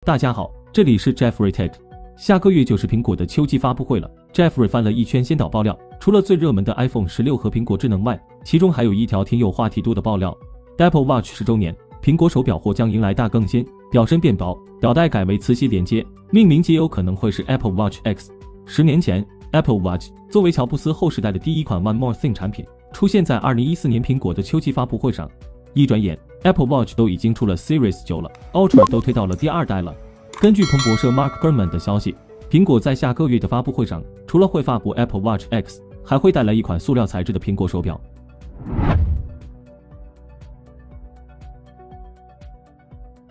大家好，这里是 Jeffrey Tech。下个月就是苹果的秋季发布会了。Jeffrey 翻了一圈先导爆料，除了最热门的 iPhone 16和苹果智能外，其中还有一条挺有话题度的爆料。Apple Watch 10周年，苹果手表或将迎来大更新，表身变薄，表带改为磁吸连接，命名极有可能会是 Apple Watch X。10年前 ，Apple Watch 作为乔布斯后时代的第一款 One More Thing 产品，出现在2014年苹果的秋季发布会上。一转眼 ，Apple Watch 都已经出了 Series 9了 ，Ultra 都推到了第2代了。根据彭博社 Mark Gurman 的消息，苹果在下个月的发布会上，除了会发布 Apple Watch X， 还会带来一款塑料材质的苹果手表。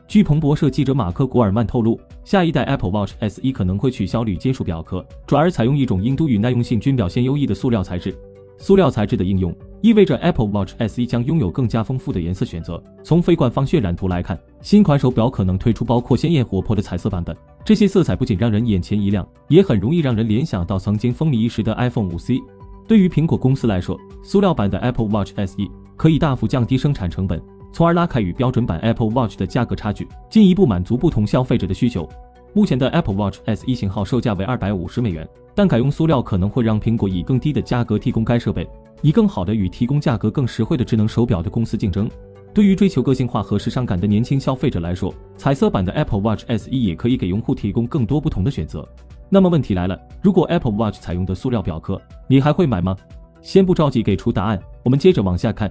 据彭博社记者马克·古尔曼透露，下一代 Apple Watch SE 可能会取消铝金属表壳，转而采用一种硬度与耐用性均表现优异的塑料材质。塑料材质的应用意味着 Apple Watch SE 将拥有更加丰富的颜色选择。从非官方渲染图来看，新款手表可能推出包括鲜艳活泼的彩色版本，这些色彩不仅让人眼前一亮，也很容易让人联想到曾经风靡一时的 iPhone 5C。对于苹果公司来说，塑料版的 Apple Watch SE 可以大幅降低生产成本，从而拉开与标准版 Apple Watch 的价格差距，进一步满足不同消费者的需求。目前的 Apple Watch SE 型号售价为$250，但改用塑料可能会让苹果以更低的价格提供该设备，以更好的与提供价格更实惠的智能手表的公司竞争。对于追求个性化和时尚感的年轻消费者来说，彩色版的 Apple Watch SE 也可以给用户提供更多不同的选择。那么问题来了，如果 Apple Watch 采用的塑料表壳，你还会买吗？先不着急给出答案，我们接着往下看。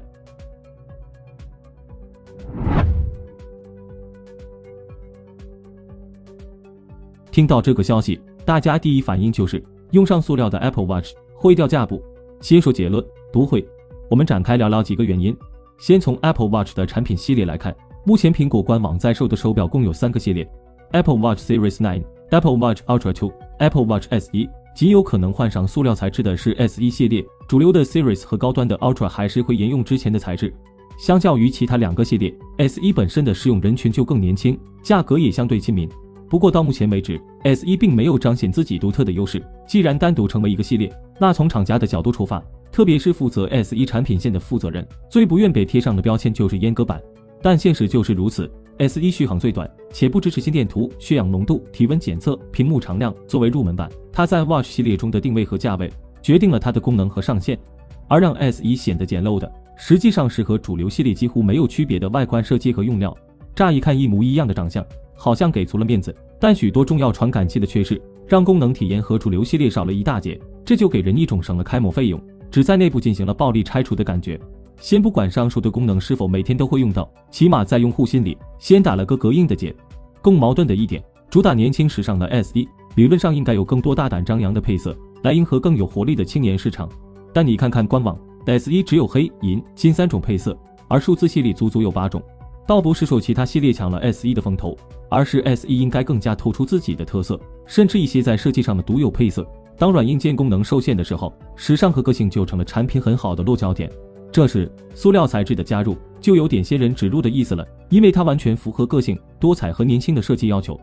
听到这个消息，大家第一反应就是用上塑料的 Apple Watch 会掉价不？先说结论，不会。我们展开聊聊几个原因。先从 Apple Watch 的产品系列来看，目前苹果官网在售的手表共有3个系列 ：Apple Watch Series 9、Apple Watch Ultra 2、Apple Watch SE。极有可能换上塑料材质的是 SE 系列，主流的 Series 和高端的 Ultra 还是会沿用之前的材质。相较于其他2个系列 ，SE 本身的适用人群就更年轻，价格也相对亲民。不过到目前为止 ，SE 并没有彰显自己独特的优势。既然单独成为一个系列，那从厂家的角度出发，特别是负责 SE 产品线的负责人，最不愿被贴上的标签就是阉割版。但现实就是如此 ，SE 续航最短，且不支持心电图、血氧浓度、体温检测、屏幕常亮。作为入门版，它在 Watch 系列中的定位和价位，决定了它的功能和上限。而让 SE 显得简陋的，实际上是和主流系列几乎没有区别的外观设计和用料。乍一看一模一样的长相，好像给足了面子，但许多重要传感器的缺失，让功能体验和主流系列少了一大截，这就给人一种省了开模费用，只在内部进行了暴力拆除的感觉。先不管上述的功能是否每天都会用到，起码在用户心里先打了个隔音的结。更矛盾的一点，主打年轻时尚的 SE 理论上应该有更多大胆张扬的配色，来迎合更有活力的青年市场。但你看看官网 SE 只有黑、银、金3种配色，而数字系列足足有8种。倒不是说其他系列抢了 SE 的风头，而是 SE 应该更加突出自己的特色，甚至一些在设计上的独有配色。当软硬件功能受限的时候，时尚和个性就成了产品很好的落脚点。这时塑料材质的加入就有点仙人指路的意思了，因为它完全符合个性、多彩和年轻的设计要求。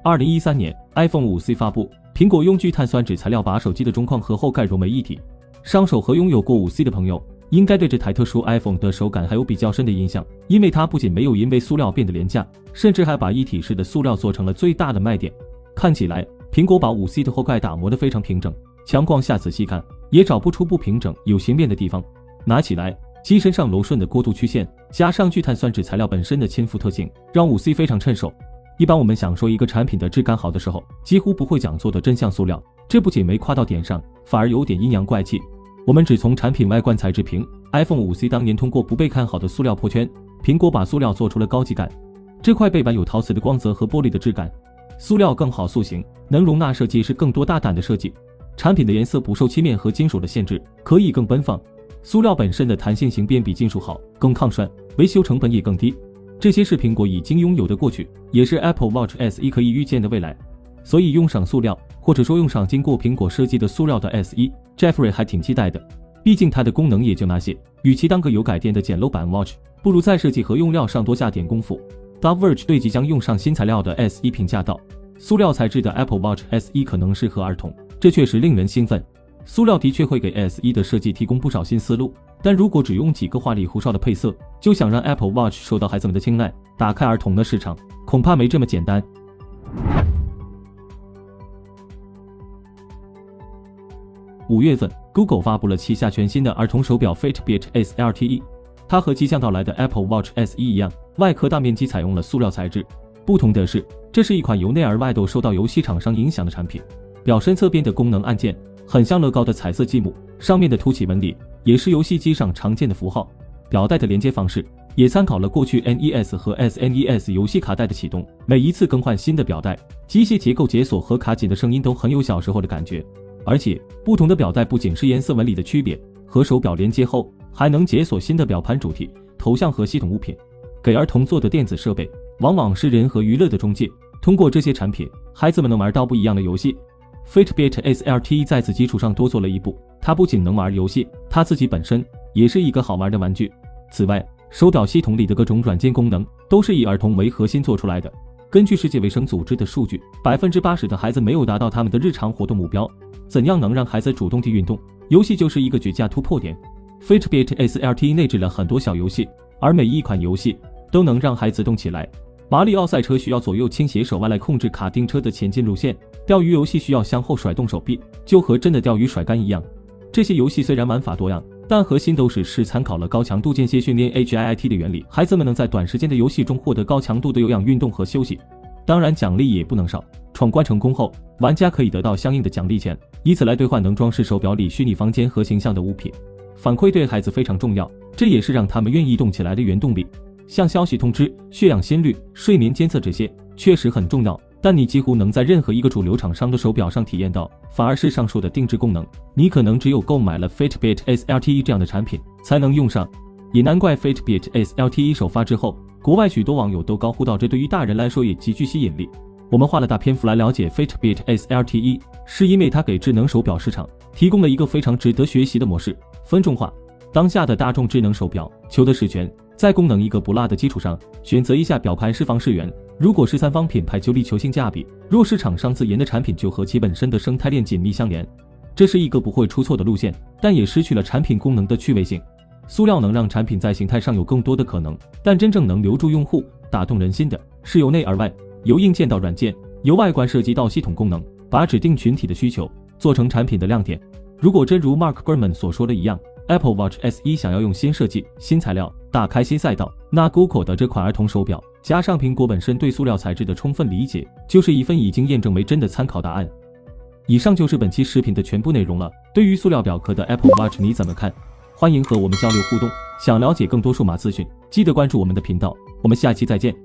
2013年 iPhone 5C 发布，苹果用聚碳酸酯材料把手机的中框和后盖融为一体。上手和拥有过 5C 的朋友应该对这台特殊 iPhone 的手感还有比较深的印象，因为它不仅没有因为塑料变得廉价，甚至还把一体式的塑料做成了最大的卖点。看起来苹果把 5C 的后盖打磨得非常平整，强光下仔细看也找不出不平整有形变的地方。拿起来机身上柔顺的过渡曲线，加上聚碳酸酯材料本身的亲肤特性，让 5C 非常趁手。一般我们想说一个产品的质感好的时候，几乎不会讲做的真像塑料，这不仅没夸到点上，反而有点阴阳怪气。我们只从产品外观材质评 iPhone 5C 当年通过不被看好的塑料破圈，苹果把塑料做出了高级感。这块背板有陶瓷的光泽和玻璃的质感，塑料更好塑形，能容纳设计师更多大胆的设计。产品的颜色不受漆面和金属的限制，可以更奔放。塑料本身的弹性形变比金属好，更抗摔，维修成本也更低。这些是苹果已经拥有的过去，也是 Apple Watch SE 可以预见的未来。所以用上塑料，或者说用上经过苹果设计的塑料的 SE，Jeffrey 还挺期待的。毕竟它的功能也就那些，与其当个有改电的简陋版 Watch， 不如在设计和用料上多下点功夫。The Verge 对即将用上新材料的 SE 评价道：塑料材质的 Apple Watch SE 可能适合儿童，这确实令人兴奋。塑料的确会给 SE 的设计提供不少新思路，但如果只用几个花里胡哨的配色，就想让 Apple Watch 受到孩子们的青睐，打开儿童的市场，恐怕没这么简单。5月份 ，Google 发布了旗下全新的儿童手表 Fitbit SLTE， 它和即将到来的 Apple Watch SE 一样，外壳大面积采用了塑料材质。不同的是，这是一款由内而外都受到游戏厂商影响的产品。表身侧边的功能按键很像乐高的彩色积木，上面的凸起纹理也是游戏机上常见的符号。表带的连接方式也参考了过去 NES 和 SNES 游戏卡带的启动，每一次更换新的表带，机械结构解锁和卡紧的声音都很有小时候的感觉。而且，不同的表带不仅是颜色纹理的区别，和手表连接后还能解锁新的表盘主题、头像和系统物品。给儿童做的电子设备，往往是人和娱乐的中介。通过这些产品，孩子们能玩到不一样的游戏。Fitbit SLTE 在此基础上多做了一步，它不仅能玩游戏，它自己本身也是一个好玩的玩具。此外，手表系统里的各种软件功能都是以儿童为核心做出来的。根据世界卫生组织的数据，80%的孩子没有达到他们的日常活动目标。怎样能让孩子主动地运动？游戏就是一个绝佳突破点。Fitbit SLTE 内置了很多小游戏，而每一款游戏都能让孩子动起来。马里奥赛车需要左右倾斜手腕来控制卡丁车的前进路线，钓鱼游戏需要向后甩动手臂，就和真的钓鱼甩竿一样。这些游戏虽然玩法多样，但核心都是参考了高强度间歇训练 HIIT 的原理，孩子们能在短时间的游戏中获得高强度的有氧运动和休息。当然奖励也不能少，闯关成功后，玩家可以得到相应的奖励钱，以此来兑换能装饰手表里虚拟房间和形象的物品。反馈对孩子非常重要，这也是让他们愿意动起来的原动力。像消息通知、血氧心率、睡眠监测这些确实很重要，但你几乎能在任何一个主流厂商的手表上体验到，反而是上述的定制功能，你可能只有购买了 Fitbit SLTE 这样的产品才能用上。也难怪 Fitbit SLTE 首发之后，国外许多网友都高呼到，这对于大人来说也极具吸引力。我们花了大篇幅来了解 Fitbit SLTE， 是因为它给智能手表市场提供了一个非常值得学习的模式：分众化。当下的大众智能手表求的是全，在功能一个不落的基础上，选择一下表盘是方是圆。如果是三方品牌就力求性价比，若是厂商自研的产品就和其本身的生态链紧密相连。这是一个不会出错的路线，但也失去了产品功能的趣味性。塑料能让产品在形态上有更多的可能，但真正能留住用户、打动人心的是由内而外，由硬件到软件，由外观设计到系统功能，把指定群体的需求做成产品的亮点。如果真如 Mark Gurman 所说的一样， Apple Watch SE 想要用新设计、新材料打开新赛道，那 Google 的这款儿童手表加上苹果本身对塑料材质的充分理解，就是一份已经验证为真的参考答案。以上就是本期视频的全部内容了。对于塑料表壳的 Apple Watch 你怎么看？欢迎和我们交流互动。想了解更多数码资讯，记得关注我们的频道。我们下期再见。